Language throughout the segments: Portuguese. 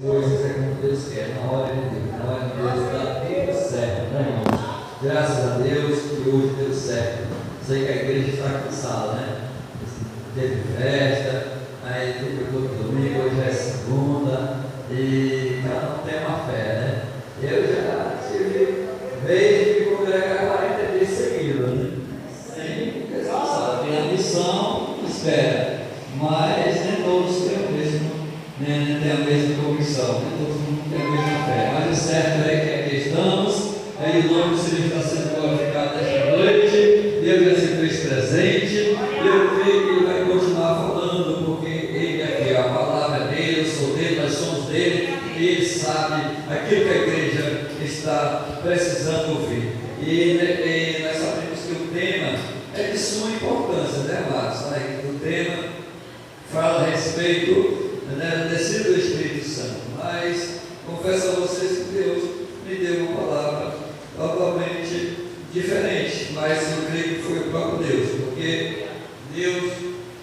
coisas é como Deus quer, na hora de Deus. Na hora de Deus dá tudo certo, né, irmãos? Graças a Deus que hoje deu certo. Sei que a igreja está cansada, né? Teve festa, aí teve outro domingo, hoje é segunda, e cada um tem uma fé, né? Eu já tive vez de congregar 40 dias seguidos, né? Sem descansar. Tem a missão, espera, mas nem todos têm o mesmo, né? Tem a mesma comissão, nem todo mundo tem a mesma fé. Mas o certo é que aqui estamos, aí o nome do Senhor está sendo glorificado nesta noite. Deus já se fez presente, eu creio que Ele vai continuar falando, porque Ele é fiel, a palavra é dele, eu sou dele, nós somos dele, e Ele sabe aquilo que a igreja está precisando ouvir. E nós sabemos que o tema é de suma importância, né, amados? O tema fala a respeito, né, do descer do Espírito Santo, mas confesso a vocês que Deus me deu uma palavra totalmente diferente, mas eu creio que foi o próprio Deus, porque Deus,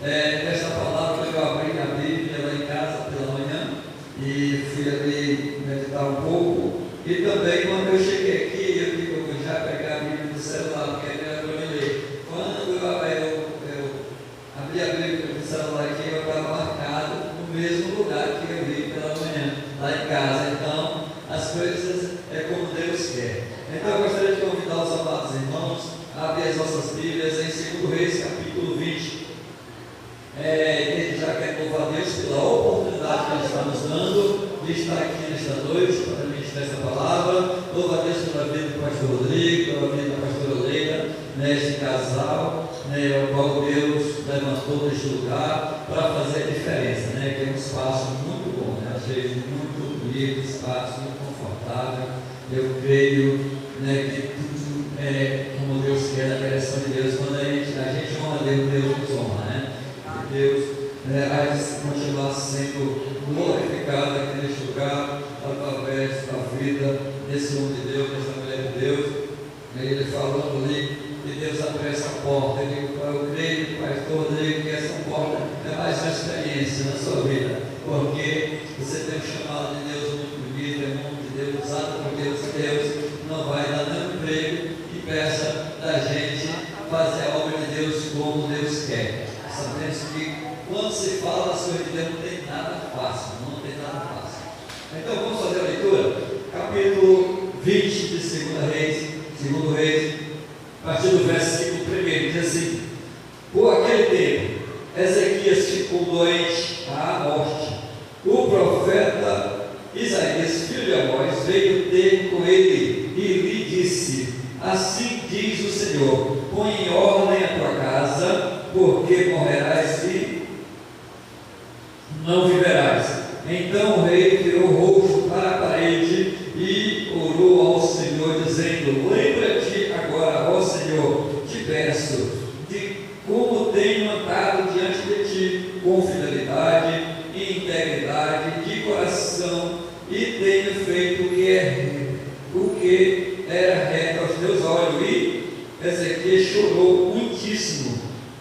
esta palavra eu abri a Bíblia lá em casa pela manhã e fui ali meditar um pouco, e também quando eu cheguei aqui, eu digo, eu vou já pegar a Bíblia do celular, porque é melhor para me ler. Quando eu abri a Bíblia do celular aqui, eu estava marcado no mesmo lugar que eu vi pela manhã, lá em casa. Então, as coisas é como Deus quer. Então eu gostaria de convidar os amados irmãos a abrir as nossas Bíblias em 2 Reis, capítulo 20. Desde já quero louvar a Deus pela oportunidade que Ele está nos dando de estar aqui nesta noite para ministrar essa palavra. Louvo a Deus pela vida do pastor Rodrigo, pela vida da pastora Leila, neste casal, o qual Deus levantou neste lugar para fazer a diferença, que é um espaço muito bom, às vezes muito bonito, espaço muito confortável. Eu creio que tudo é como Deus quer, na direção de Deus. Quando a gente honra Deus, Deus nos honra, E Deus vai continuar sendo glorificado aqui neste lugar, através da vida desse homem de Deus, dessa mulher de Deus. Ele falando ali que Deus abriu essa porta. Eu creio, pastor Rodrigo, que essa porta é mais uma experiência na sua vida, porque você tem um chamado de Deus muito bonito, é muito de Deus, usado por Deus. Deus não vai dar nenhum emprego que peça da gente fazer a obra de Deus como Deus quer. Sabemos que quando se fala das coisas de Deus não tem nada fácil, não tem nada fácil. Então vamos fazer a leitura, capítulo 20 de 2 Reis, a partir do versículo 1, diz assim: por aquele tempo, Ezequias ficou doente à morte. O profeta Isaías, filho de Amós, veio ter com ele e lhe disse: assim diz o Senhor, põe em ordem a tua casa, porque morrerás e não viverás. Então o rei virou o rosto para a parede e orou ao Senhor, dizendo: lembra-te agora, ó Senhor, te peço, de como tenho andado diante de ti com fidelidade e integridade de coração, e tenho feito o que era reto aos teus olhos. E Ezequias chorou muitíssimo.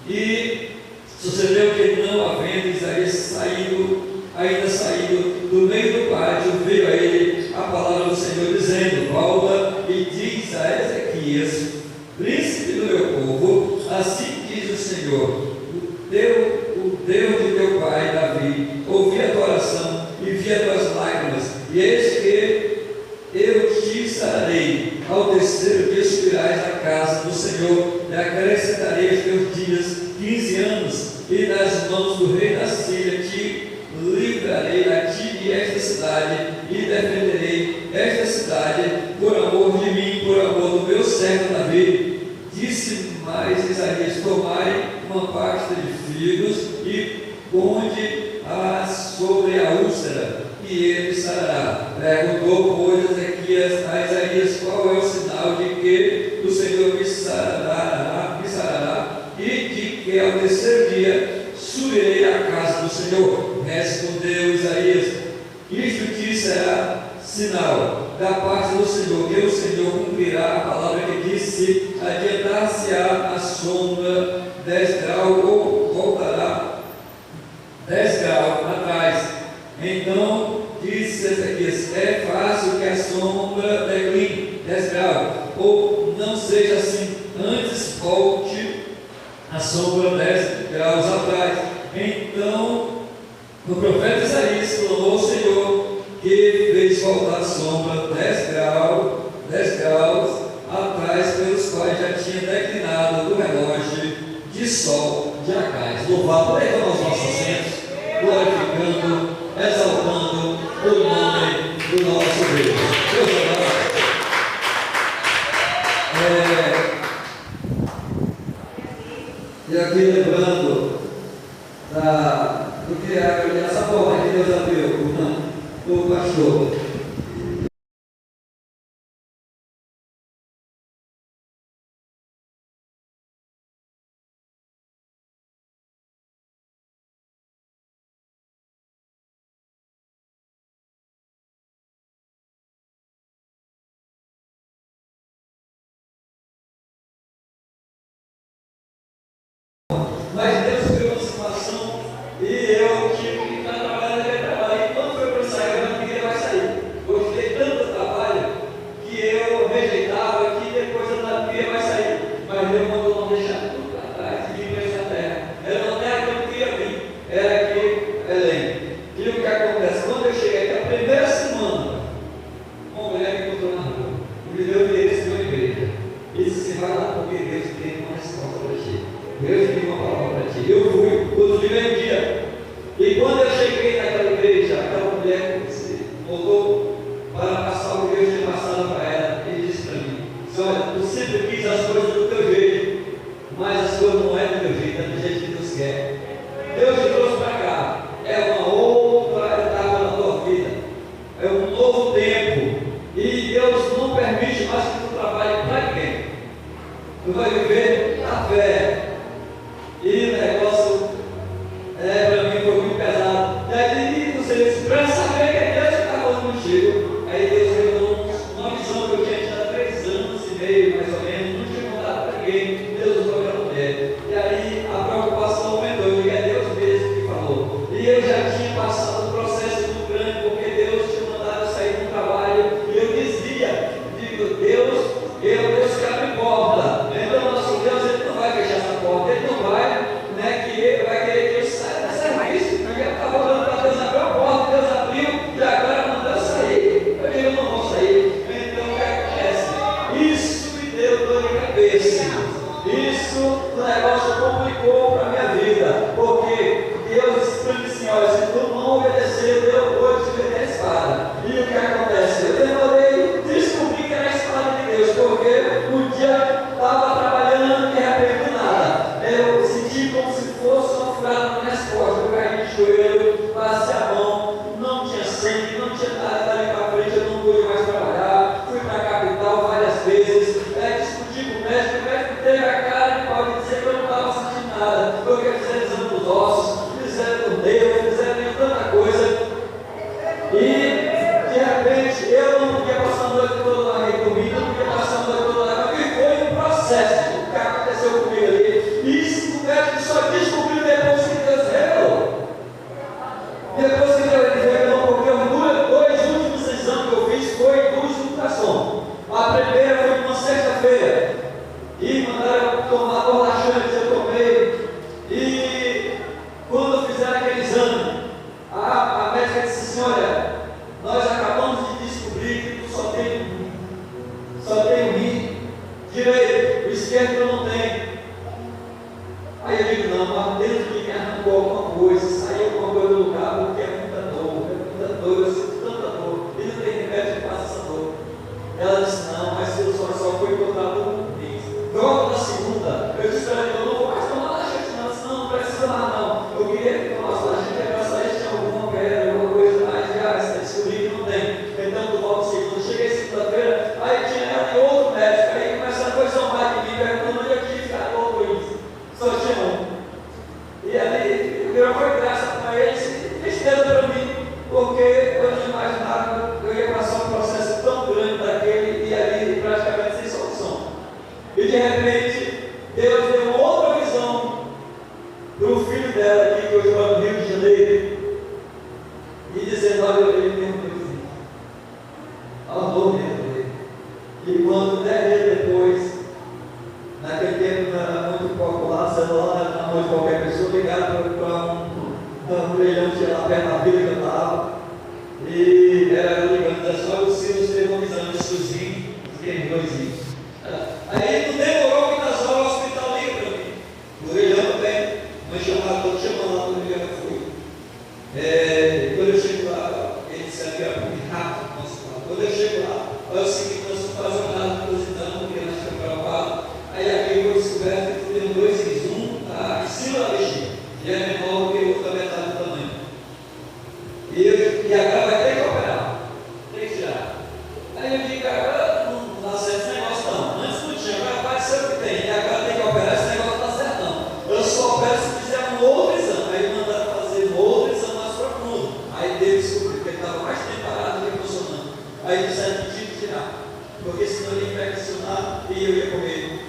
E sucedeu que, não havendo Isaías ainda saído do meio do pátio, veio a ele a palavra do Senhor, dizendo: volta e diz a Ezequias, príncipe do meu povo, assim diz o Senhor, o Deus de teu pai Davi, ouvi a tua oração e vi as tuas lágrimas, e eis que eu te sararei. Ao terceiro dia subirás na casa do Senhor, e acrescentarei aos teus dias 15 anos, e das mãos do rei da Síria te livrarei a ti e esta cidade, e defenderei esta cidade por amor de mim, por amor do meu servo Davi. Disse mais Isaías: tomai uma pasta de figos e ponde-a sobre a úlcera, e ele sarará. Perguntou, pois, Ezequias a Isaías: qual é o sinal de que o Senhor me sarará, e de que ao terceiro dia subirei à casa do Senhor? Respondeu Isaías: isto te será sinal da parte do Senhor, que o Senhor cumprirá a palavra que disse: adiantar-se-á a sombra 10 graus, ou voltará 10 graus atrás. Então disse sombra 10 graus atrás. Então, o profeta Isaías clamou ao Senhor, que fez voltar a sombra 10 graus atrás, pelos quais já tinha declinado do relógio de sol de Acais. Louvado, por aí vamos aos nossos assentos, glorificando, exaltando o nome do nosso Deus. Deus amado. E aqui lembrando do que essa porta que Deus abriu o pastor. Mas Deus criou uma situação e eu tive que estar trabalhando naquele trabalho. E quando foi para sair, eu não queria mais sair. Gostei tanto do trabalho que eu rejeitava que depois eu não queria mais sair. Mas Deus mandou não deixar tudo para trás e vir para essa terra. Era uma terra que eu não queria vir, era aqui, Belém. E o que acontece? Quando eu cheguei aqui, a primeira semana, uma mulher me encontrou na rua, me deu o endereço de uma igreja. E disse assim: vai lá, porque Deus tem uma resposta para ti. Deus tem uma palavra para ti. Eu fui, outro dia, meio-dia. E quando eu cheguei naquela igreja, aquela mulher voltou para passar o que Deus tinha passado para ela. Ele disse para mim: olha, tu sempre quis as coisas do teu jeito, mas as coisas não é do teu jeito, é do jeito que Deus quer. Deus te trouxe para cá. É uma outra etapa na tua vida. É um novo tempo. E Deus não permite mais que tu trabalhe para ninguém. Tu vai viver a fé. E o negócio para mim foi muito pesado. E aí, não sei, para saber que é Deus que está falando contigo, aí Deus revelou uma visão que eu tinha há 3 anos e meio, mais ou menos, não tinha contado para ninguém. Deus usou aquela mulher. E aí a preocupação aumentou. Eu digo: é Deus mesmo que falou. E eu já tinha passado um processo muito grande, porque Deus tinha mandado eu sair do trabalho. E eu dizia: digo, Deus que abre porta. Então, nosso Deus, Ele não vai fechar essa porta. Ele não vai, que vai querer que eu saia da serviço, porque eu estava olhando para Deus abrir a porta, Deus abriu, e agora mandou eu sair. Eu digo: eu não vou sair. Então, o que acontece? Isso me deu dor de cabeça. Isso, o negócio complicou para a minha vida, porque Deus disse para mim assim: olha, se tu não obedecer, eu vou te meter a espada. E o que acontece? Eu demorei, descobri que era a espada de Deus, porque um dia estava trabalhando e de repente nada. Eu senti como se fosse uma furada nas minhas costas. Eu caí de joelho, passei a mão, não tinha sangue, não tinha nada. Dali para frente eu não pude mais trabalhar. Fui para a capital várias vezes, discuti com o médico teve a cara de pau de dizer que eu não estava sentindo nada, porque fizeram exame dos ossos, fizeram do nervo, fizeram tanta coisa. E de repente eu não podia passar a noite toda lá comigo, não podia passar a noite toda lá comigo. E foi um processo que aconteceu comigo ali. E isso o médico só descobriu depois que Deus revelou. Depois que Deus revelou, porque os 2 O orelhão tinha lá perto da vila que eu estava. E era ligando da só o Silas teve um exame de sozinho, fiquei doisinho. Aí não demorou muitas horas, o hospital liga para mim. O orelhão também, mas estou chamando lá para eu fui. Quando eu chego lá, ele disse que era muito rápido no hospital. Quando eu chego lá, é o seguinte, nós não fazemos nada depositando, porque nós ficamos preocupados. Aí aqui foi descoberto que tem 2 em 1, tá? Em cima da bexiga. E é menor do que o outro da metade do tamanho. E agora vai ter que operar. Tem que tirar. Aí eu digo, agora não dá certo esse negócio não. Antes não tinha, agora vai ser o que tem. E agora tem que operar, esse negócio não dá certo não. Eu só opero se fizer um outro exame. Aí mandaram fazer um outro exame mais profundo. Aí Deus descobriu, porque ele estava mais tempo parado do que funcionando. Aí disseram que tinha que tirar. Porque senão ele ia infeccionar e eu ia comer.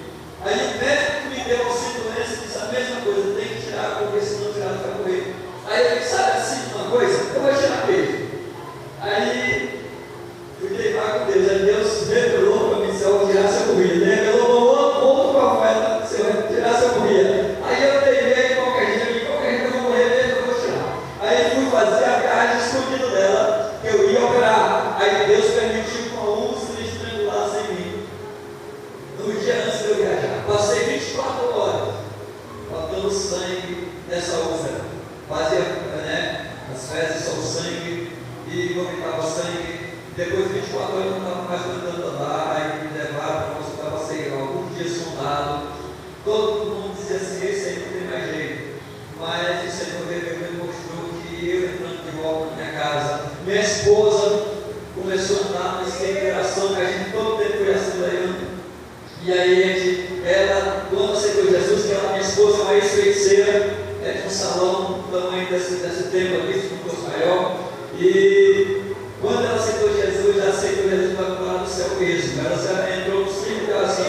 Aí o médico me deu auxílio doença, disse a mesma coisa, tem que tirar, porque senão tirar vai correr. Aí eu disse, sabe assim, uma coisa, eu vou tirar peso. Aí fui deitar com Deus, aí Deus revelou para mim se eu tirasse a corrida. Ele revelou outro profeta se eu tirasse a corrida. Aí eu teimei de qualquer jeito eu vou morrer mesmo, eu vou tirar. Aí fui fazer a viagem escondida dela, que eu ia operar. Aí Deus permitiu que uma úlcera estrangulasse em mim. No dia antes de eu viajar, passei 24 horas faltando sangue nessa úlcera. Fazia, as fezes só o sangue e vomitava sangue. Depois de 24 horas eu não estava mais aguentando andar. Aí me levaram para o hospital, passei alguns dias sondado. Todo mundo dizia assim: esse aí não tem mais jeito. Mas o Senhor me mostrou que eu entrando de volta na minha casa, minha esposa começou a andar numa interação que a gente todo tempo foi acelerando. E aí, ela, quando aceitou Jesus, que ela, minha esposa, uma ex-feiticeira, de um salão tamanho desse templo aqui, de um curso maior. E quando ela aceitou Jesus, já aceitou Jesus para morar no céu mesmo. Ela entrou no ciclo de oração.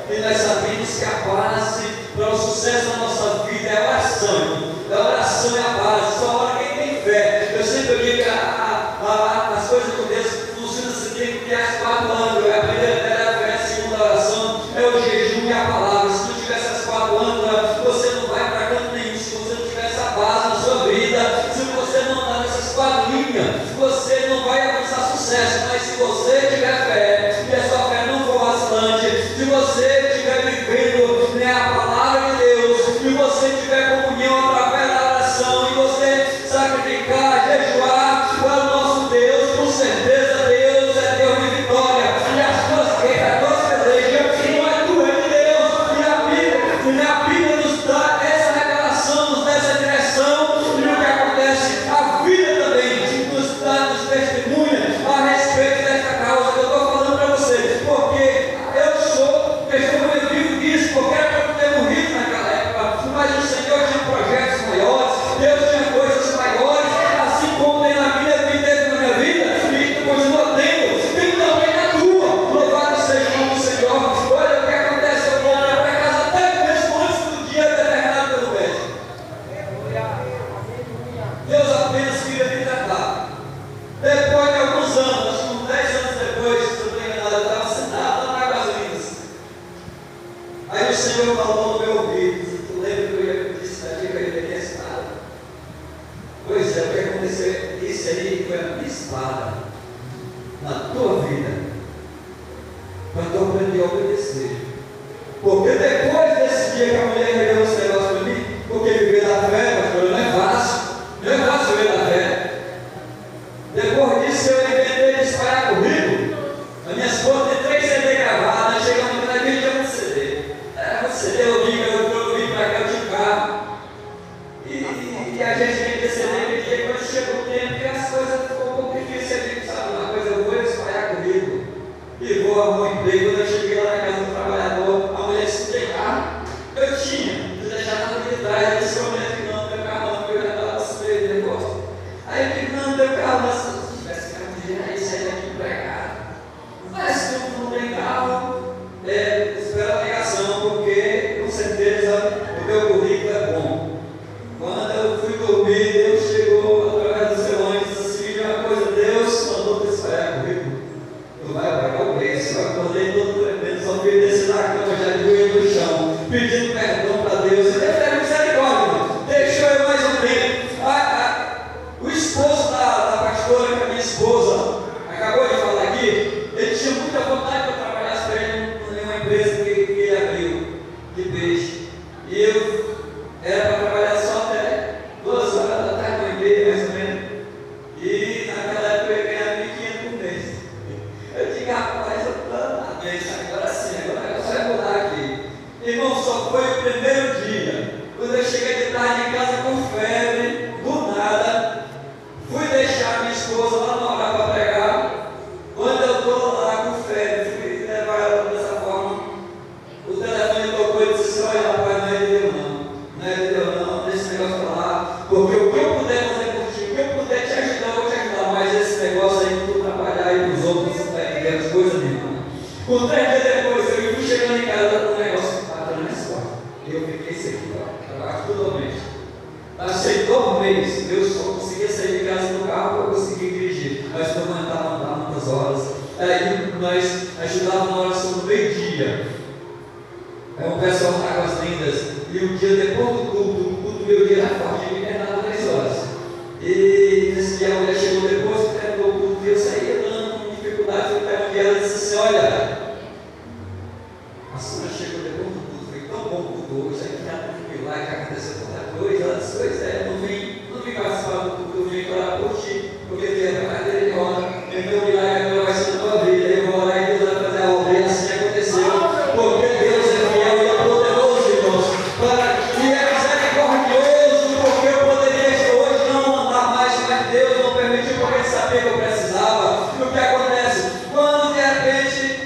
E nós sabemos que a base para o sucesso da nossa vida é a oração. A oração é a base. Só ora quem tem fé. Eu sempre digo que as coisas com Deus funcionam assim, tem que ter as 4 ângulas. A primeira dela é a fé, a segunda a oração é o jejum e a palavra. Se não tiver essas 4 ângulas, você não vai para canto nenhum. Se você não tiver essa base na sua vida, se você não andar nessas 4 linhas, você não vai alcançar sucesso. Mas se você tiver fé, e a sua fé não for bastante, se você estiver vivendo a palavra de Deus, e você tiver comunhão através da oração, e você sacrificar, jejuar para o nosso Deus, com certeza Deus é Deus de vitória. E as tuas guerras, as tuas pelejas, não é tu, é de Deus. E a Bíblia nos dá essa revelação, nos dá essa direção. E o que acontece? A vida também nos dá, nos testemunha a respeito dessa causa que eu estou falando para você. Porque eu sou testemunha vivo disso, porque era para eu ter morrido naquela época. Mas o Senhor tinha projetos maiores, Deus tinha coisas maiores, assim como tem na minha vida, teve na minha vida, e tu continua tendo, tem também na tua. Louvado seja o nome do Senhor. Olha o que acontece, eu volto para casa até mesmo antes do dia determinado pelo médico. Deus apenas queria me tratar. Depois de alguns anos, acho que uns 10 anos depois, se eu não me engano, eu estava sentado lá na Gasolinas. Aí o Senhor falou no meu ouvido: tu lembra que eu disse aqui que eu ia ter espada? Pois é, o que aconteceu? Isso aí foi a minha espada na tua vida, para tu aprender a obedecer. Porque depois desse dia que a mulher revelou esse negócio para mim, porque viver na fé, pastor, não é fácil. Não é fácil viver na fé. Depois disso eu inventei de espalhar currículo. A minha esposa tem 3 CD gravados, nós chegamos naquele dia muito CD. Muito CD, eu vim para cá, eu tinha um carro. E a gente vem CD, e quando chega o tempo, que as coisas ficam um pouco difíceis, a gente sabe uma coisa, eu vou espalhar currículo. E vou arrumar um emprego. Quando eu cheguei lá na casa do trabalhador, a mulher disse: tem carro? Eu tinha, eu deixava na vida atrás. Eu disse: que não, meu carro não, porque eu já estava sofrendo de negócio. Aí eu digo: não, meu carro, mas se tivesse carro, aí sair daqui empregado. Mas se não tem carro, espera a ligação, porque com certeza o meu currículo é bom. Quando eu fui dormir, Deus chegou através do seu anjo e disse assim: uma coisa, Deus mandou te espalhar currículo. Tu vai pagar o preço. Eu acordei todo tremendo, só fui descer na cama, já de joelho no chão, pedindo perdão para Deus. E Deus teve misericórdia, deixou eu mais um tempo. esposa acabou de falar aqui, ele tinha muita vontade de eu trabalhasse para ele em uma empresa que ele abriu de peixe. E eu era para trabalhar só até 2 horas da tarde, 1h30 mais ou menos. E naquela época eu ia ganhar 1.500 por mês. Eu digo, rapaz, eu estou na vez, agora sim, agora o negócio vai mudar aqui. Irmão, só foi o primeiro dia. Quando eu cheguei de tarde em casa com febre, do nada, fui deixar minha esposa lá no horário para pregar. Quando eu estou lá com febre, fui levar ela dessa forma. O telefone tocou e disse: olha, rapaz, não é de Deus não, deixa esse negócio para lá, porque o que eu puder fazer por ti, o que eu puder te ajudar, eu vou te ajudar, mas esse negócio aí de tu trabalhar aí para os outros, as coisas nenhuma. Com 3 dias depois, eu fui chegando em casa com um negócio batendo nessa porta. E eu fiquei seguro, trabalhava totalmente. Passei 2 meses, eu só conseguia sair de casa no carro para eu conseguir dirigir, mas não aguentava andar muitas horas. Aí nós ajudávamos na oração do meio-dia. É um pessoal de Águas Lindas, e um dia depois do culto meu dia era forte, eu me internava 3 horas. E nesse dia a mulher chegou depois, que terminou o culto, e eu saía dando com dificuldade, eu estava e ela disse assim: olha, a senhora chegou depois do culto, foi tão bom o culto hoje, aí já teve lá que aconteceu tanta coisa. Ela disse: pois é, não vim participar do culto, eu vim orar por ti, porque tem a cadeira de roda, e o meu milagre agora vai ser na tua vida, eu vou orar e Deus vai fazer a obra, e assim aconteceu, porque Deus é fiel e é poderoso, irmãos, e é misericordioso, porque eu poderia hoje não andar mais, mas Deus não permitiu, porque Ele sabia que eu precisava. E o que acontece? Quando de repente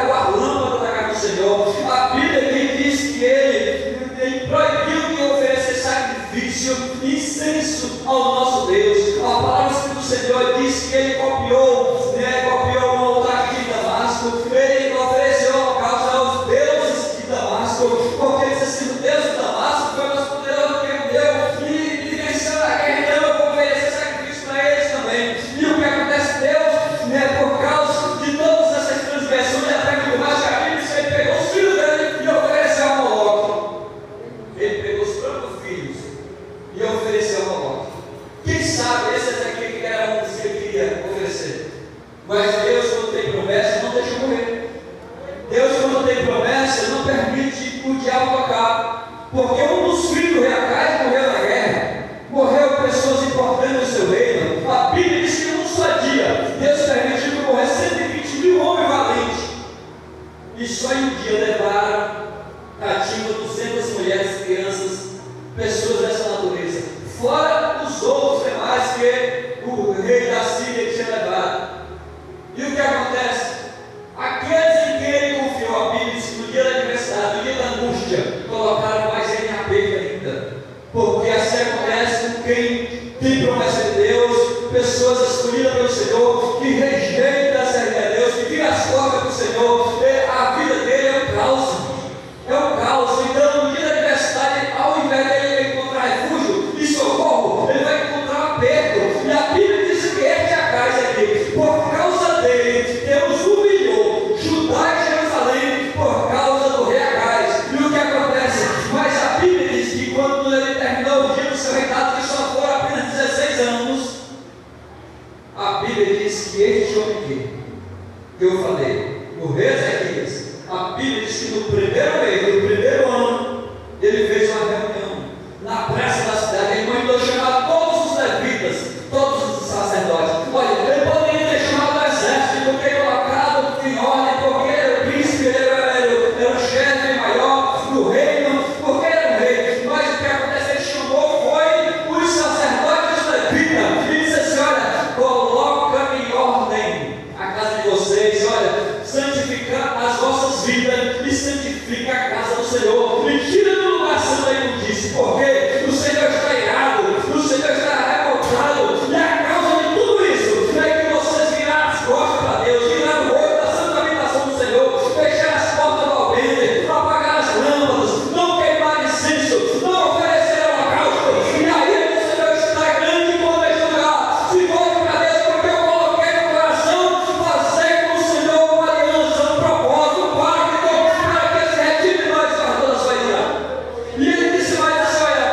apagou a lâmpada da casa do Senhor. A Bíblia aqui diz que ele proibiu que oferecesse sacrifício, incenso ao nosso Deus. A palavra do Senhor diz que ele copiou um altar aqui de Damasco. Ele ofereceu holocausto aos deuses de Damasco, porque ele disse assim: o Deus de Damasco foi mais poderoso que o meu, e venceu a guerra, então eu vou oferecer sacrifício para eles também. E o que acontece? Deus, por causa de todas essas transgressões, até muito mais que a Bíblia diz que ele pegou os filhos dele e ofereceu a Moloque. Ele pegou os próprios filhos e ofereceu a Moloque. Quem sabe esse aqui que era um que ele queria oferecer. Mas Deus, quando tem promessa, não deixa morrer. Deus, quando tem promessa, não permite o diabo tocar. Porque um dos filhos do rei Acais morreu na guerra. Morreu pessoas importantes no seu reino. A Bíblia diz que num só dia Deus permitiu que morresse 120 mil homens valentes. E só em um dia levaram cativa 200 mulheres, crianças, pessoas dessa natureza. Fora os outros demais que o rei da Síria tinha levado. E o que acontece? Aqueles em quem ele confiou, a Bíblia diz que no dia da adversidade, no dia da angústia, colocaram mais ele em aperto ainda. Porque assim acontece com quem tem promessa de Deus, pessoas escolhidas pelo Senhor, que rejeitam a servir a Deus, que viram as costas do Senhor. A vida dele é um caos. É um caos. Então, no dia da adversidade, ao invés dele encontrar refúgio e socorro, ele vai encontrar aperto. E a Bíblia diz que este Acais aqui, por causa dele, Deus humilhou Judá e Jerusalém por causa do rei Acais. E o que acontece? Mas a Bíblia diz que quando ele terminou o dia do seu reinado, que só foram apenas 16 anos, a Bíblia diz que este homem aqui, que eu falei, o rei Ezequias, a Bíblia diz que no primeiro mês, no primeiro ano, ele fez uma reunião na praça da cidade. Ele mandou chamar todos os levitas, todos os sacerdotes. Olha, ele poderia ter chamado o exército, porque colocado em ordem, porque ele era o príncipe, ele era o chefe maior do reino, porque ele era o rei. Mas o que acontece? Ele chamou foi os sacerdotes e os levitas e disse assim: olha, coloca em ordem a casa de vocês, olha, santificar as vossas vidas e santifica a casa do Senhor, e tira do lugar santo da imundície, porque o Senhor está irado, o Senhor está revoltado, e a causa de tudo isso é que vocês viraram as costas para Deus, viraram o olho da santa habitação do Senhor, fecharam as portas do alpendre, apagaram as lâmpadas, não queimaram incenso, não ofereceram holocausto, e aí o Senhor está grande e bom neste lugar. Se volte para Deus, porque eu coloquei no coração fazer com o Senhor uma aliança, um propósito, um pacto, para que se retire de nós, guardando a sua ira. E ele disse mais assim: olha,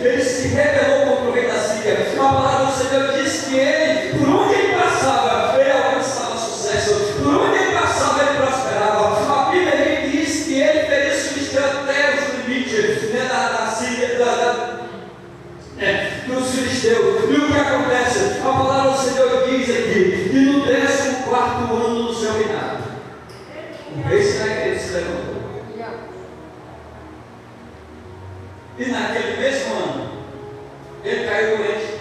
ele se rebelou contra o rei da Síria. A palavra do Senhor diz que ele, por onde ele passava, ele alcançava sucesso, por onde ele passava, ele prosperava. A Bíblia diz que ele fez os filisteus até os limites, né, da Síria, dos filisteus. E o que acontece? A palavra do Senhor diz aqui, que no 14º ano do seu reinado, o rei Senaqueribe se levantou. E naquele mesmo ano, ele caiu doente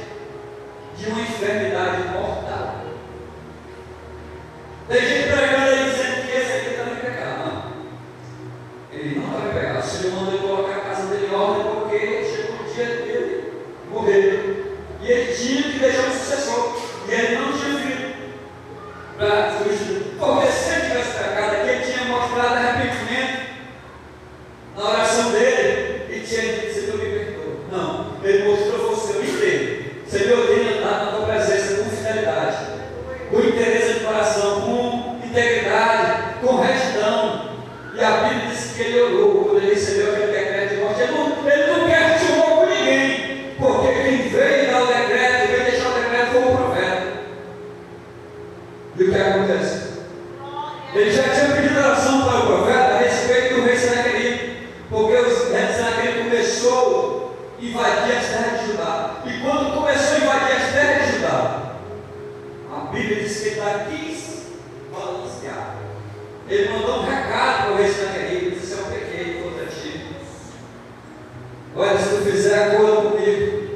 de uma enfermidade mortal. Tem gente pregando aí dizendo que esse aqui está em pecado. Não. Ele não estava em pecado. O Senhor mandou ele colocar a casa dele em ordem porque chegou o dia dele morrer. E ele tinha que deixar um sucessor. E ele não tinha filho para fugir. Porque se ele tivesse pecado aqui, ele tinha mostrado arrependimento na oração dele. E tinha dito: Senhor, me perdoa. Não, ele mostrou você o inteiro. Senhor, eu tenho andado na tua presença com fidelidade, com interesse de coração, com integridade, com retidão. E a Bíblia diz que ele orou quando ele recebeu aquele decreto de morte. Ele não questionou com ninguém, porque quem veio dar o decreto, veio deixar o decreto foi o profeta. E o que acontece? Ele já tinha pedido oração para o profeta a respeito do rei Senaqueribe, porque o rei Senaqueribe começou a invadir as terras de Judá. E quando começou a invadir as terras de Judá, a Bíblia diz que ele quis balancear. Ele mandou um recado para o rei Senaqueribe, disse: eu pequei contra ti. Olha, se tu fizer acordo comigo,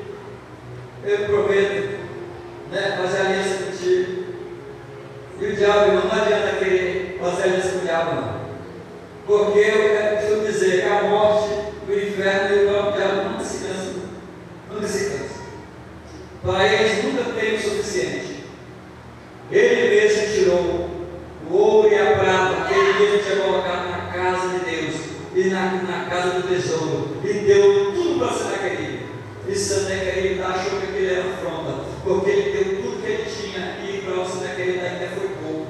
eu prometo, né, fazer aliança contigo. E o diabo, irmão, não adianta querer fazer aliança com o diabo, não. Porque eu costumo dizer que a morte, o inferno e o próprio diabo nunca se cansam. Nunca se cansam. Para eles nunca tem o suficiente. Ele mesmo tirou o ouro e a prata que ele mesmo tinha colocado na casa de Deus e na casa do tesouro, e deu tudo para Senaqueribe. E Senaqueribe achou que aquilo era afronta, porque ele deu tudo que ele tinha, e para o Senaqueribe ainda foi pouco,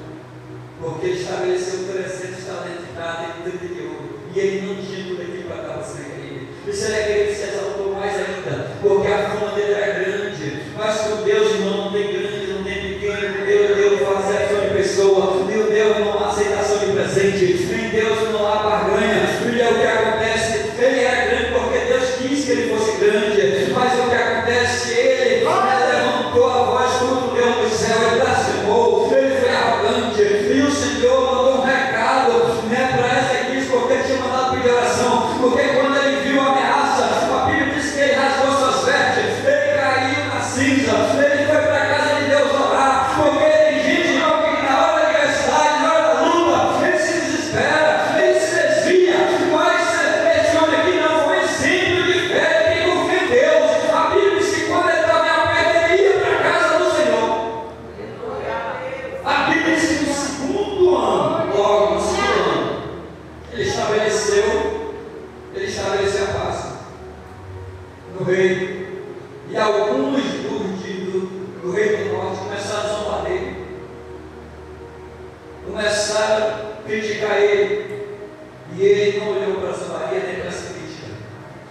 porque ele estabeleceu 300 talentos de prata e 30 de ouro, e ele não tinha tudo aquilo para dar para Senaqueribe. E Senaqueribe se exaltou mais ainda, porque a fama dele era grande. Mas com Deus, irmão, não tem grande, não tem pequeno. Deus faz acepção de pessoa, em Deus não há aceitação de presente, em Deus não há barganha. E é o que acontece. Ele era grande porque Deus quis que ele fosse grande, mas o que acontece? Ele levantou a voz contra o Deus do céu, ele blasfemou, ele foi arrogante, e o Senhor mandou um recado, né, para Ezequias, porque ele tinha mandado pedir oração, porque quando ele viu a ameaça, a Bíblia diz que ele rasgou suas vestes, ele caiu na cinza, ele foi para a casa de Deus orar, porque tem gente não, que na hora da adversidade, na hora da luta, ele se desespera, ele se desvia, mas esse homem aqui não foi exemplo de fé, ele confia em Deus. A Bíblia diz que quando ele estava em aperto, ele ia para a casa do Senhor. A Bíblia diz que no segundo ano, logo no segundo ano, ele estabeleceu a paz no reino. E alguns do reino do norte começaram a zombar dele, começaram a criticar ele, e ele não olhou para a zombaria nem para essa crítica.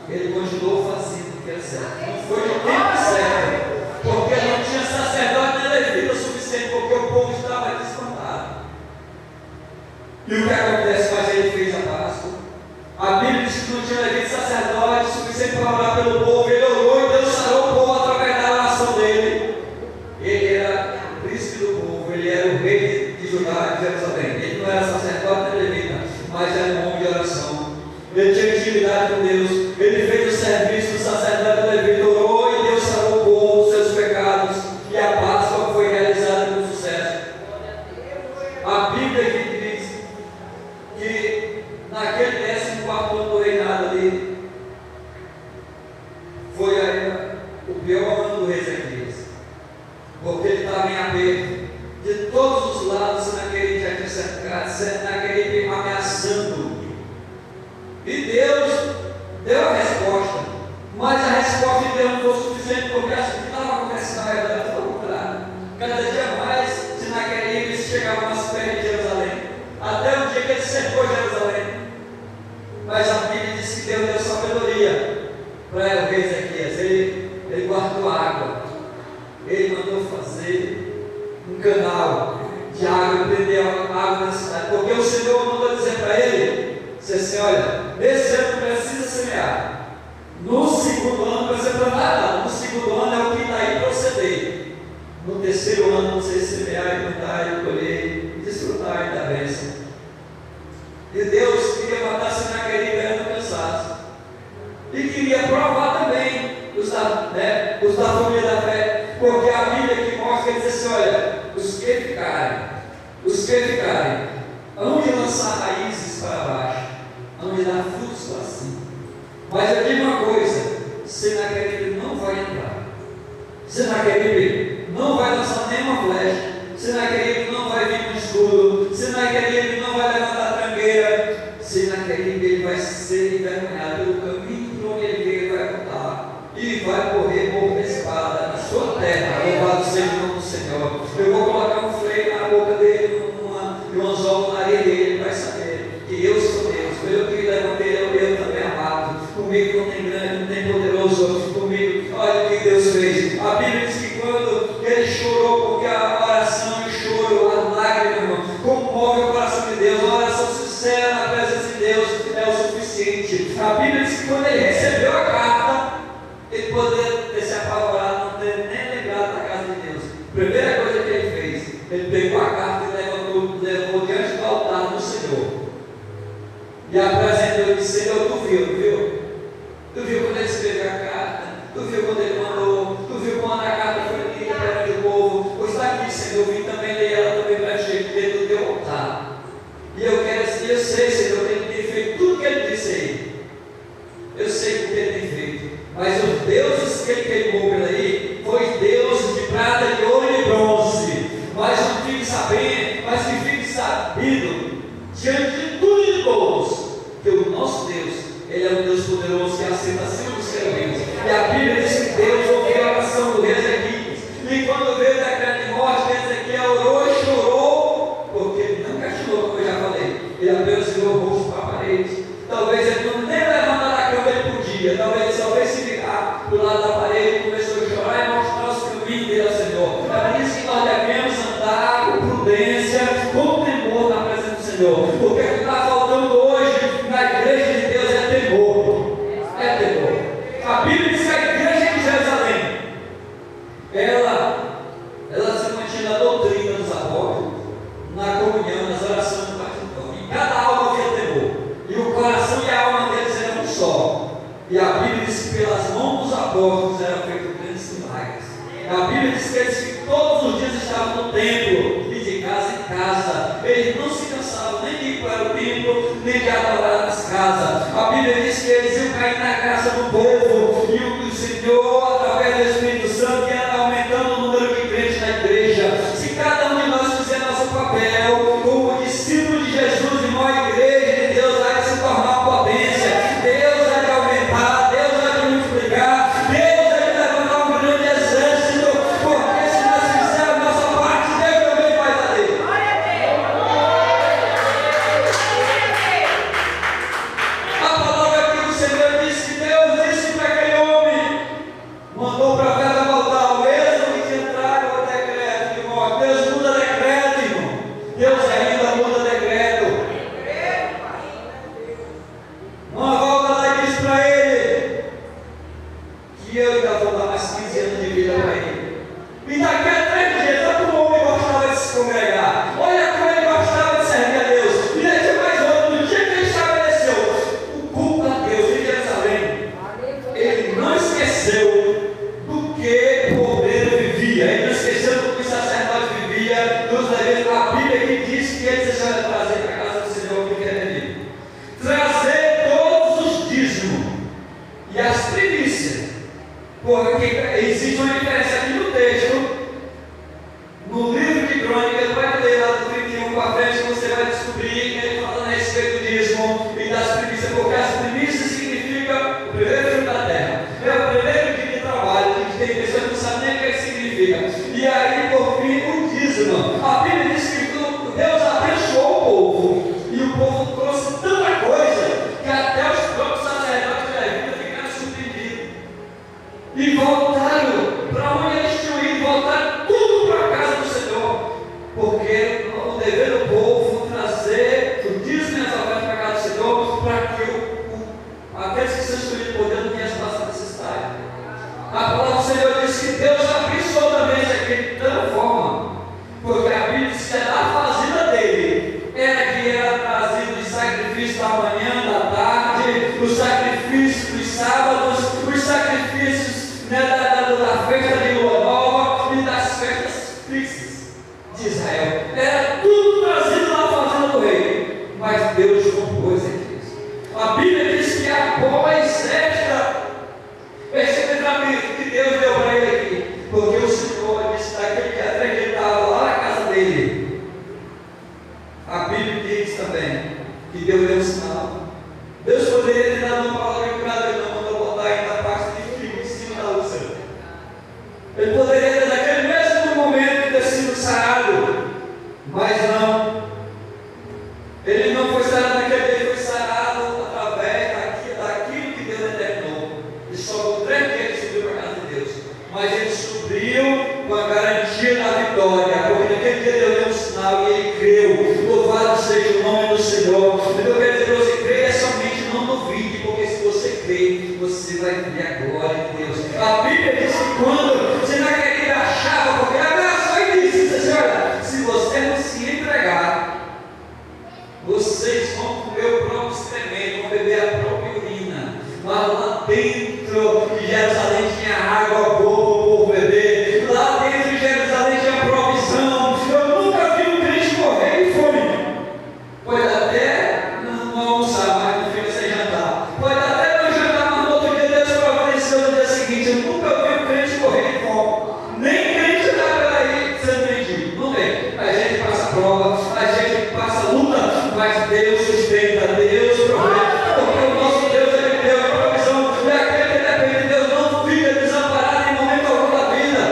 Ele continuou fazendo o que era certo. Não foi no tempo certo, porque não tinha sacerdote nem levita o suficiente, porque o povo estava desespantado. E o que acontece? Mas ele fez a Páscoa. A Bíblia diz que não tinha levita sacerdote suficiente para orar pelo povo. Ele orou e Deus sarou o povo através da oração dele. Ele era o príncipe do povo, ele era o rei de Judá, de Jerusalém. Ele não era sacerdote nem levita, mas era um homem de oração. Ele tinha intimidade com Deus. Ele fez o serviço do sacerdote e levita, orou e Deus sarou o povo dos seus pecados. E a Páscoa foi realizada com sucesso. A Bíblia aqui diz que naquele 14º ano do reinado ali, foi o pior ano do rei Ezequias, porque ele estava em aperto de todos os lados. Senaqueribe já tinha cercado, Senaqueribe ameaçando, e Deus deu a resposta, mas a resposta de Deus não foi suficiente, porque assim que estava acontecendo na verdade foi o contrário. Cada dia mais Senaqueribe chegava mais perto de Jerusalém, até o dia que ele cercou Jerusalém. Mas a Bíblia diz que Deus deu sabedoria para o rei Ezequias. um canal de água, prender água na cidade, porque o Senhor mandou dizer para ele, disse assim: olha, nesse ano precisa semear, no segundo ano não precisa plantar, não, no segundo ano é o que daí proceder, no terceiro ano você semear e plantar e colher e desfrutar da bênção. E Deus queria matar Senaqueribe no cansaço, e queria provar também os da família da fé, porque a Bíblia que mostra, ele diz assim: olha, os que ficarem, hão de lançar raízes para baixo, hão de dar frutos para cima. Mas eu digo uma coisa: Senaqueribe não vai entrar, Senaqueribe não vai lançar nenhuma flecha, Senaqueribe não vai vir com escudo, Senaqueribe não vai levantar trangueira, Senaqueribe ele vai ser envergonhado pelo caminho por onde ele veio, ele vai voltar e vai morrer por espada na sua terra. Louvado seja o nome do Senhor. Eu vou colocar um freio na boca dele e um anzol na areia dele, ele vai saber que eu sou Deus. Eu que levantei, eu também amado. Comigo não tem grande, não tem poderoso. Comigo, olha o que Deus fez. A Bíblia diz que quando ele chorou, porque a oração e o choro, a lágrima, irmão, comove o coração de Deus. A oração sincera na presença de Deus é o suficiente. A Bíblia diz que quando ele recebeu a carta, ele poderia ter se apavorado, não ter nem lembrado da casa de Deus. Primeira coisa que ele fez, ele pegou a carta e levou diante do altar do Senhor e apresentou e disse: Senhor, tu viu? Tu viu quando ele escreveu a carta? Tu viu quando ele mandou? Tu viu quando a carta foi lida perante o povo? Pois está aqui, Senhor, eu vim também ler ela também para ti, dentro do teu altar. E eu sei, Senhor, que ele tem feito tudo o que ele disse aí. Eu sei o que ele tem feito. Mas os deuses que ele queimou por aí foi deuses de prata, de ouro e bronze. Mas não fique sabendo, mas que fique sabido, diante de tudo e de todos, que o nosso Deus, ele é um Deus poderoso que aceita acima dos querubins. E a Bíblia diz que Deus ouviu a oração do rei Ezequias. E quando veio o decreto de morte, Ezequiel orou e chorou, porque ele não castigou, como eu já falei. Ele apenas virou o rosto para a parede. Talvez ele não nem levantar da cama ele podia. Talvez ele só veio se virar do lado da parede e começou a chorar e mostrar os caminhos dele ao Senhor. É por isso que nós devemos andar com prudência, com temor na presença do Senhor. Porque o que está faltando hoje na igreja de Deus é temor. É temor. A Bíblia diz que a igreja de Jerusalém, ela se mantinha na doutrina dos apóstolos, na comunhão, nas orações do batismo. Em cada alma havia temor. E o coração e a alma deles eram um só. E a Bíblia diz que pelas mãos dos apóstolos eram feitos grandes milagres. A Bíblia diz que eles todos os dias estavam no templo, e de casa em casa. Eles não se cansavam nem de ir para o templo, nem de adorar nas casas. A Bíblia diz que eles iam cair na graça do povo, e o Senhor, através do Espírito Santo, ia aumentando o número de crentes na igreja. Se cada um de nós fizer nosso papel como discípulo de Jesus, irmão, a igreja de Deus vai se tornar potência. Deus vai aumentar, Deus vai multiplicar, Deus vai levantar um grande exército, porque se nós fizermos nossa parte, Deus também vai fazer. A palavra aqui do Senhor diz que Deus disse para aquele homem, mandou o profeta voltar, o mesmo que tinha trago o decreto de morte. Deus muda decreto, irmão. Deus ainda muda decreto. Uma volta lá e diz para ele que eu ainda vou dar mais 15 anos de vida para ele. E daqui a 3 dias, olha como o homem gostava de se congregar, olha como ele gostava de servir a Deus. E deixa mais outro, no dia que ele estabeleceu o culto a Deus em Jerusalém, ele não esqueceu do que o obreiro vivia, ele não esqueceu do que o sacerdote vivia, dos deveres. A Bíblia que diz que ele deixava trazer para a casa do Senhor o que quer vir. Trazer todos os dízimos e as primícias, porque existe uma diferença aqui no texto, no livro de Crônicas, vai ler lá do 31 para frente, você vai descobrir que ele fala a respeito do dízimo e das primícias, porque as primícias significam o primeiro filho da terra, é o primeiro dia de trabalho, que tem pessoas que não sabem nem o que significa, e aí por fim o dízimo. A Bíblia diz que Deus abençoou o povo, e o povo trouxe tanta coisa, que até os próprios sacerdotes da vida ficaram surpreendidos, e voltaram para onde eles tinham ido, voltaram tudo para a casa do Senhor. palavra do Senhor diz que Deus abençoou também isso aqui de tal forma, porque a Bíblia diz que da fazenda dele era que era trazido os sacrifícios da manhã, da tarde, os sacrifícios dos sábados, os sacrifícios da festa de lua nova e das festas fixas de Israel. Era tudo trazido na fazenda do rei, mas Deus compôs aquilo. A Bíblia diz que após esta, percebe para mim que Deus deu para ele aqui, porque o Senhor disse daquele que acreditava lá na casa dele. A Bíblia diz também que Deus deu um sinal. Deus poderia ter dado uma palavra que não mandou botar aí na parte de frio em cima da úlcera. Ele poderia ter naquele mesmo momento ter sido sarado, mas não. Ele não foi sarado naquele dia, ele foi sarado através daquilo que Deus determinou. Ele só por 3 dias ele subiu para a casa de Deus, mas ele subiu com a garantia da vitória, porque naquele dia Deus deu um sinal e ele creu. Louvado seja o nome do Senhor. Então eu quero dizer para você, creia somente, não duvide, porque se você crê, você vai ver a glória de Deus. A Bíblia diz que quando você não queria achava, porque abraçou e disse, olha, se você não se entregar, vocês vão comer o próprio excremento, vão beber a própria urina. Mas lá dentro de Jerusalém tinha água boa para o povo beber. Lá dentro de Jerusalém tinha provisão. Eu nunca vi um crente morrer de fome. Pode até não almoçar, mas não fica sem jantar. Pode até não jantar, mas no outro dia Deus providenciou no dia seguinte. Eu nunca vi um crente morrer de fome. Nem crente está por aí sendo mendigo. Não tem. A gente passa prova, a gente passa luta. Mas Deus sustenta, Deus provê, porque o nosso Deus é que deu a provisão, e aquele que depende de Deus não fica desamparado em momento algum da vida,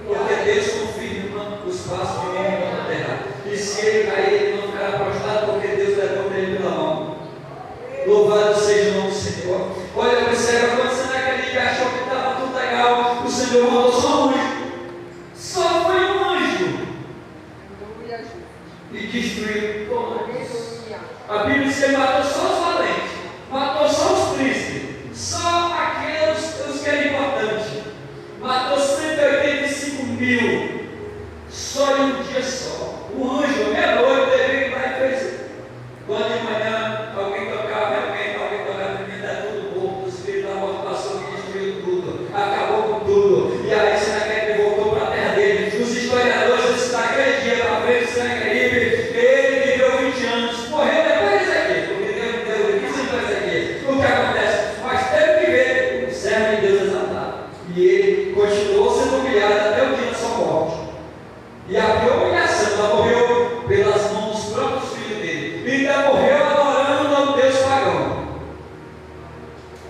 porque Deus confirma os passos de homem na terra, e se ele cair, ele não ficará prostrado, porque Deus levanta ele pela mão. Louvado seja o nome do Senhor. Olha, observa, quando você naquele dia achou que estava tudo legal, o Senhor mandou só um anjo, só foi um anjo, e destruiu todos. A Bíblia diz que ele matou só os valentes, matou só os príncipes, só aqueles os que eram importantes, matou 185 mil, só em um dia só. O anjo, meia-noite, teve que vai e fez. Quando de manhã alguém tocava, alguém tocava, tudo morto, o Espírito da morte passou e destruiu tudo, acabou com tudo. E aí Senaqueribe voltou para a terra dele. Os historiadores dizem que naquele dia para frente, Senaqueribe, ele viveu 20 anos, morreu depois disso aqui, porque Deus deu 25 anos aqui. O que acontece? Mas teve que ver o servo de Deus exaltado. E ele continuou sendo humilhado até o dia da sua morte. E a pior humilhação, ela morreu pelas mãos dos próprios filhos dele. E ainda morreu adorando o Deus pagão.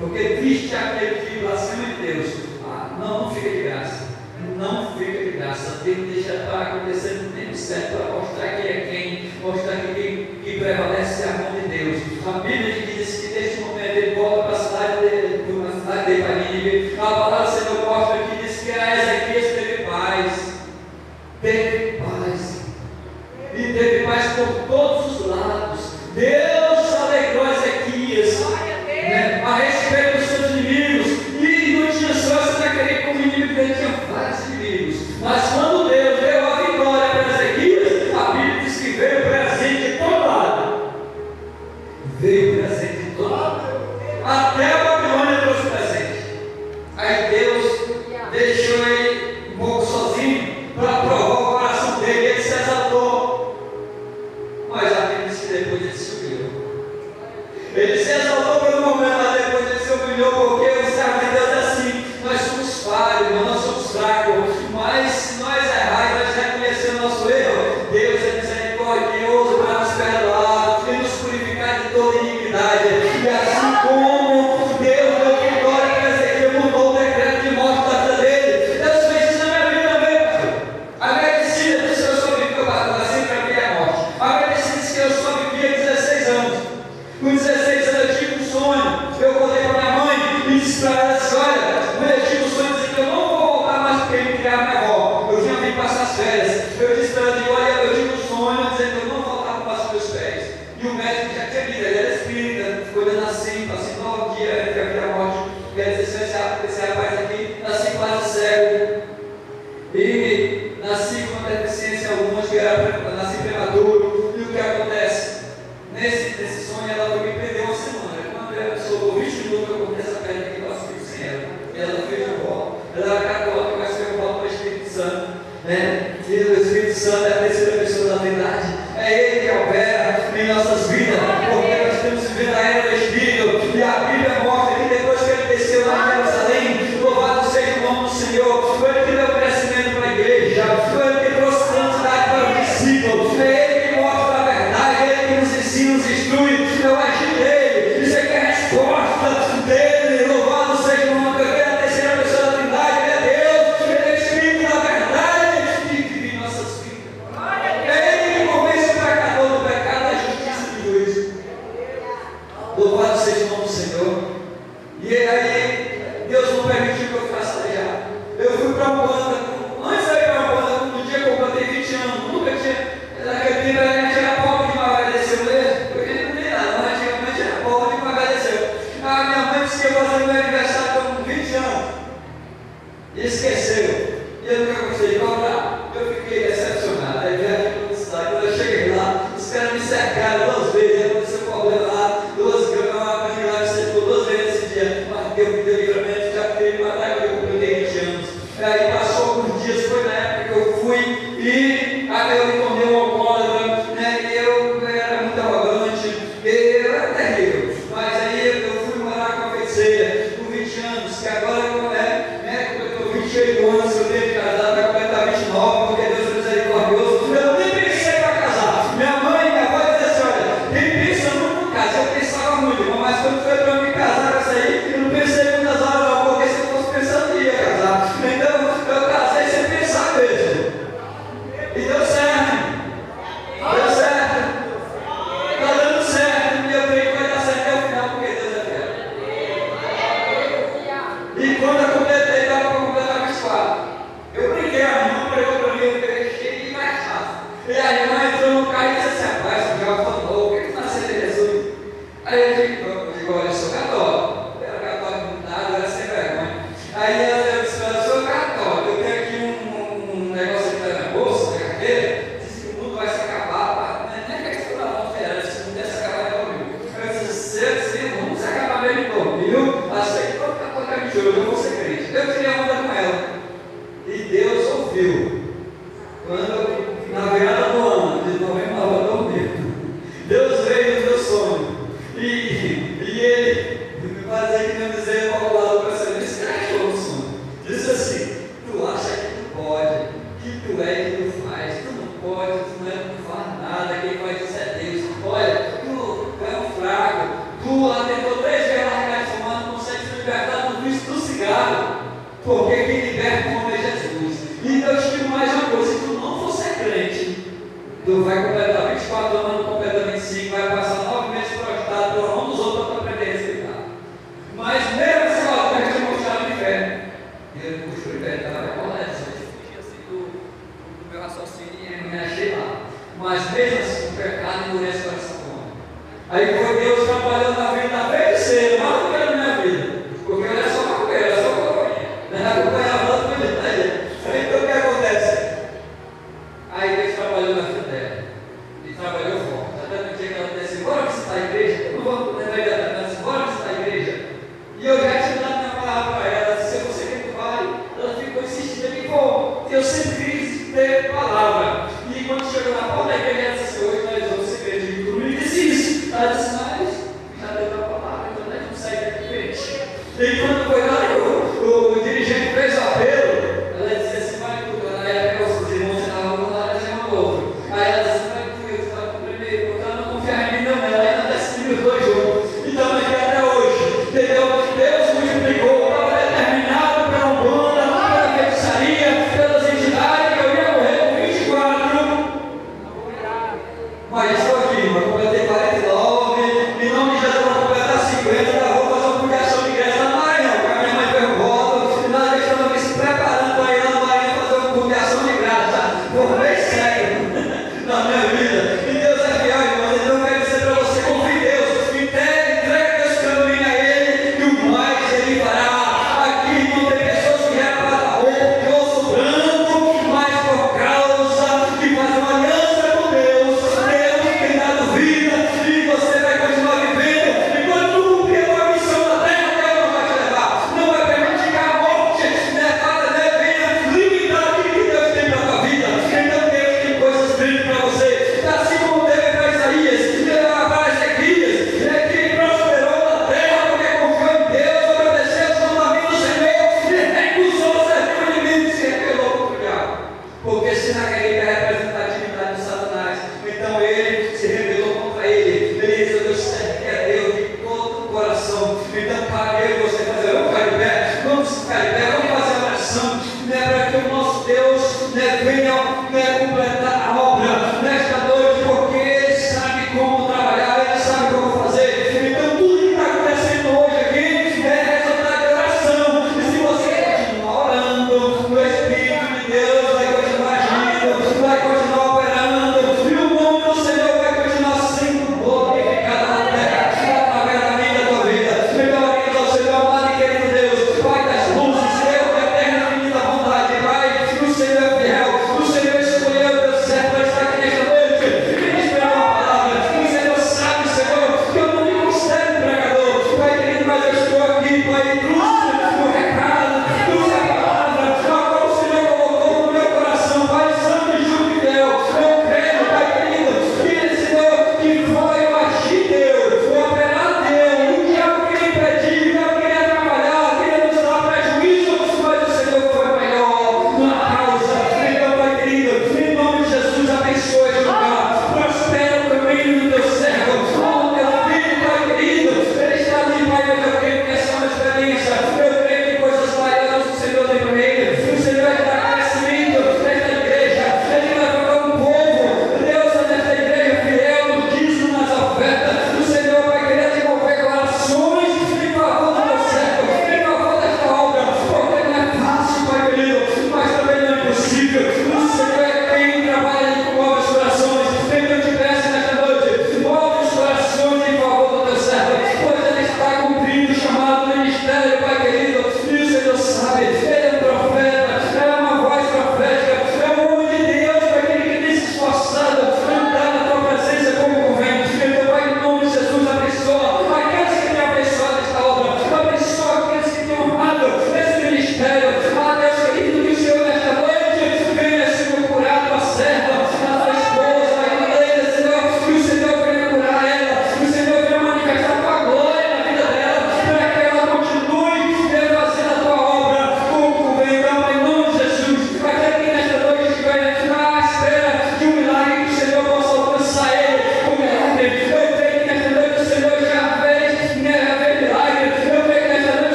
Porque triste é aquele que blasfema de Deus. Não fica de graça. Não fica de graça. Deus deixa para acontecer no tempo certo, para mostrar que é quem, mostrar que prevalece a mão de Deus. A Bíblia diz que neste momento ele volta para a cidade de Nínive. A palavra do Senhor mostra que diz que a Ezequias teve paz. Teve paz. E teve paz por todos os lados. Deus alegrou Ezequias, né, a respeito dos seus inimigos. E não tinha só Senaqueribe como inimigo, ele tinha vários inimigos. Mas quando Deus deu a vitória para Ezequias, a Bíblia diz que veio presente de todo lado. Veio presente de todo lado. Até a Babilônia trouxe presente. Aí Deus deixou ele um pouco sozinho para provar o coração dele. Ele se exaltou. Mas a Bíblia diz que depois ele se humilhou. Ele se exaltou por um momento, mas depois ele se humilhou, porque o servo de Deus é assim. Nós somos falhos, nós somos fracos, mas se nós errarmos, nós reconhecemos nosso erro. Deus é misericordioso para nos perdoar e nos purificar de toda iniquidade. E assim como Deus deu vitória para Ezequiel, mudou o decreto de morte da vida dele. Deus fez esqueceu. E eu nunca gostei de cobrar. Eu fiquei decepcionado. Aí veio aqui no cidade, quando eu cheguei lá, os caras me cercaram 2 vezes, aconteceu um problema lá, 2 vezes, uma amiga lá que você ficou 2 vezes esse dia, mas Deus me deu livramento, já fiquei matar quando eu completei 20 anos. Aí passou alguns dias, foi na época que eu fui, e aí eu me tornei um alcoólatra, né? E eu era muito arrogante, eu era terrível. Mas aí eu fui morar com a feiticeira, com 20 anos, que agora eu estou 28 anos, eu tenho que casar, vai completar 29, porque Deus é misericordioso. Eu nem pensei para casar. Minha mãe, minha avó dizia assim: olha, quem pensa muito em casa, eu pensava muito, mas quando foi para me casar com essa aí, eu não pensei muitas horas não, porque se eu fosse pensando que ia casar. Então eu casei sem pensar mesmo. E deu certo. Deu certo. Está dando certo. E eu creio que vai dar certo até o final, porque Deus é fiel. E quando eu completei, estava para completar 24. Eu brinquei, a irmã pregou para mim, eu peguei cheio de cachaça. E a irmã entrou no carro e disse assim: rapaz, esse jovem falou, o que está sendo Jesus? Aí eu digo: olha, eu sou católico. Eu era católico nada, eu era sem vergonha. Aí eu disse: eu sou católico, eu tenho aqui um negócio aqui na minha bolsa, na carteira, diz que o mundo vai se acabar, não é questão da mão ferrada, se o mundo ia se acabar é dormir. Eu disse: se o mundo se acabar mesmo dormiu, achei que todo católico é mentira, eu vou ser crente. Eu tirei onda com ela. E Deus ouviu. Quando na virada do ano de novembro estava dormindo, Deus veio no meu sonho. E ele me fazia que não dizer para o lado para você, ele escrachou no sonho. Disse assim: tu acha que tu pode, que tu é que tu faz, tu não pode, tu não faz nada, quem faz isso é Deus. Olha, tu é um fraco, tu lá tentou 3 vezes largar de fumar, não consegue se libertar do vício do cigarro, porque quem liberta o nome é Jesus. Então eu te digo mais uma coisa: se tu não for ser crente, tu vai completar 24 anos, não completa 25, vai passar 9 meses prostrado pela mão dos outros para aprender a respeitar. Mas mesmo assim, ó, eu te mostrar no inferno. E ele puxou